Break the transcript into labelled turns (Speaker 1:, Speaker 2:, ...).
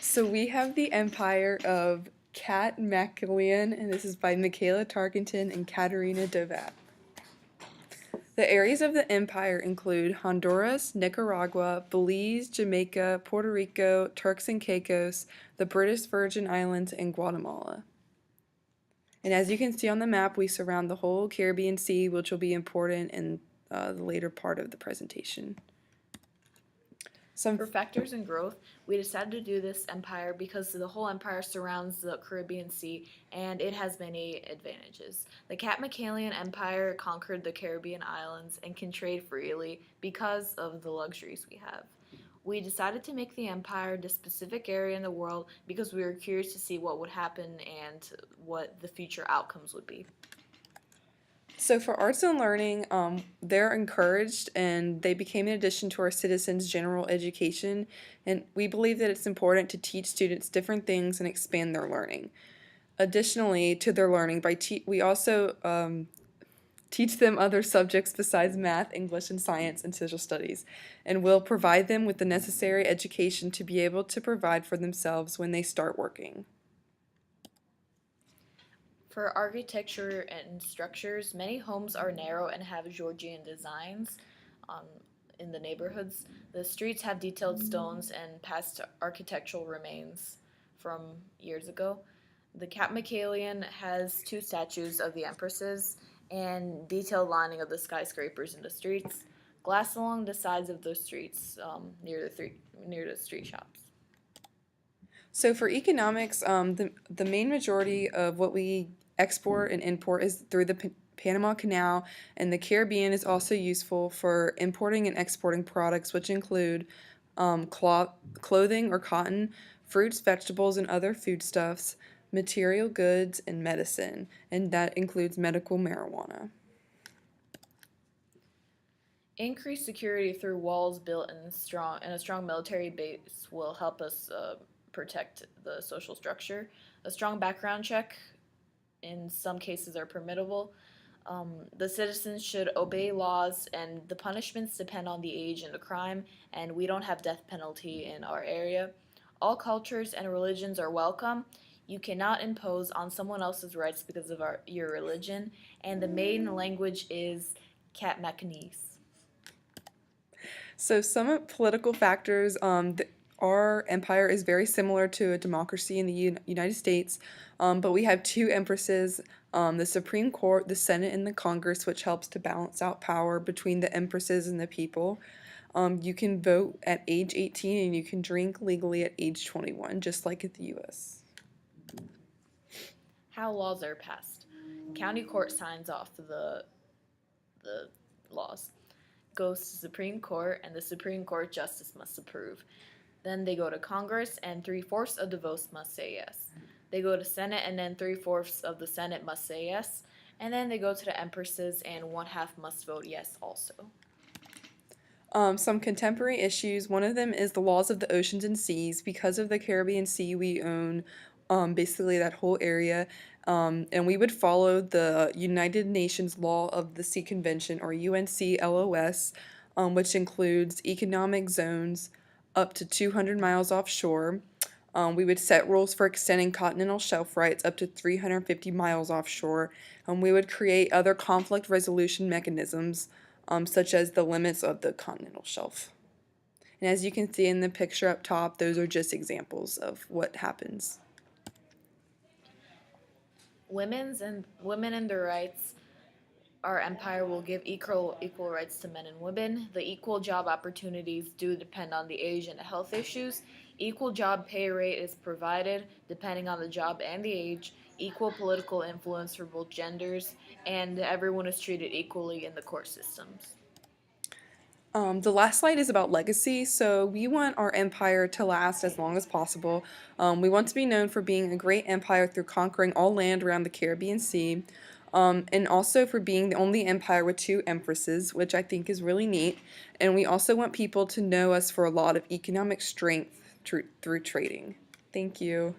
Speaker 1: So we have the Empire of Kat Mackillian, and this is by Michaela Tarkenton and Katerina Dovat. The areas of the empire include Honduras, Nicaragua, Belize, Jamaica, Puerto Rico, Turks and Caicos, the British Virgin Islands, and Guatemala. And as you can see on the map, we surround the whole Caribbean Sea, which will be important in the later part of the presentation.
Speaker 2: For factors in growth, we decided to do this empire because the whole empire surrounds the Caribbean Sea and it has many advantages. The Katmekalian Empire conquered the Caribbean islands and can trade freely because of the luxuries we have. We decided to make the empire the specific area in the world because we were curious to see what would happen and what the future outcomes would be.
Speaker 1: So for arts and learning, they're encouraged and they became an addition to our citizens' general education, and we believe that it's important to teach students different things and expand their learning. Additionally to their learning, we also teach them other subjects besides math, English, and science and social studies, and will provide them with the necessary education to be able to provide for themselves when they start working.
Speaker 2: For architecture and structures, many homes are narrow and have Georgian designs um, in the neighborhoods. The streets have detailed stones and past architectural remains from years ago. The Katmekalian has two statues of the empresses and detailed lining of the skyscrapers in the streets. Glass along the sides of the streets near the street shops.
Speaker 1: So for economics, the main majority of what we export and import is through the Panama Canal, and the Caribbean is also useful for importing and exporting products, which include clothing or cotton, fruits, vegetables, and other foodstuffs, material goods, and medicine, and that includes medical marijuana.
Speaker 2: Increased security through walls built and a strong military base will help us protect the social structure. A strong background check in some cases are permissible. The citizens should obey laws, and the punishments depend on the age and the crime, and we don't have death penalty in our area. All cultures and religions are welcome. You cannot impose on someone else's rights because of your religion, and the main language is Katmakanese.
Speaker 1: So some political factors, our empire is very similar to a democracy in the United States, but we have two empresses, the Supreme Court, the Senate, and the Congress, which helps to balance out power between the empresses and the people. You can vote at age 18 and you can drink legally at age 21, just like at the U.S.
Speaker 2: How laws are passed. County court signs off the laws. Goes to Supreme Court, and the Supreme Court justice must approve. Then they go to Congress, and 3/4 of the votes must say yes. They go to Senate, and then 3/4 of the Senate must say yes. And then they go to the empresses, and 1/2 must vote yes also.
Speaker 1: Some contemporary issues, one of them is the laws of the oceans and seas. Because of the Caribbean Sea, we own basically that whole area, and we would follow the United Nations Law of the Sea Convention, or UNCLOS, which includes economic zones up to 200 miles offshore. We would set rules for extending continental shelf rights up to 350 miles offshore. We would create other conflict resolution mechanisms, such as the limits of the continental shelf. And as you can see in the picture up top, those are just examples of what happens.
Speaker 2: Women and their rights. Our empire will give equal rights to men and women. The equal job opportunities do depend on the age and the health issues. Equal job pay rate is provided depending on the job and the age. Equal political influence for both genders, and everyone is treated equally in the court systems.
Speaker 1: The last slide is about legacy. So we want our empire to last as long as possible. We want to be known for being a great empire through conquering all land around the Caribbean Sea, and also for being the only empire with two empresses, which I think is really neat. And we also want people to know us for a lot of economic strength through trading. Thank you.